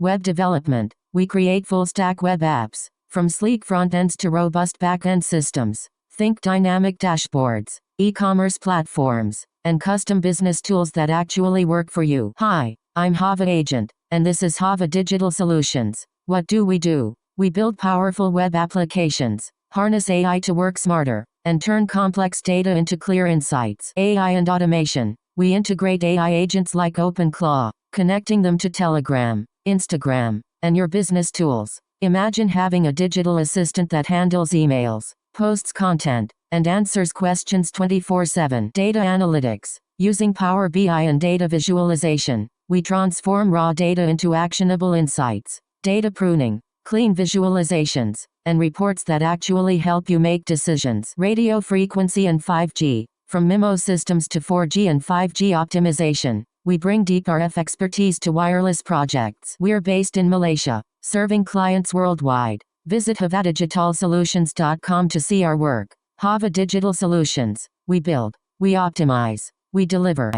Web development. We create full-stack web apps, from sleek front-ends to robust back-end systems. Think dynamic dashboards, e-commerce platforms, and custom business tools that actually work for you. Hi, I'm Hovah Agent, and this is Hovah Digital Solutions. What do? We build powerful web applications, harness AI to work smarter, and turn complex data into clear insights. AI and automation. We integrate AI agents like OpenClaw, connecting them to Telegram, Instagram, and your business tools. Imagine having a digital assistant that handles emails, posts content, and answers questions 24/7. Data analytics. Using Power BI and data visualization, we transform raw data into actionable insights. Data pruning. Clean visualizations, and reports that actually help you make decisions. Radio frequency and 5G. From MIMO systems to 4G and 5G optimization, we bring deep RF expertise to wireless projects. We're based in Malaysia, serving clients worldwide. Visit hovahdigitalsolutions.com to see our work. Hovah Digital Solutions. We build, we optimize, we deliver.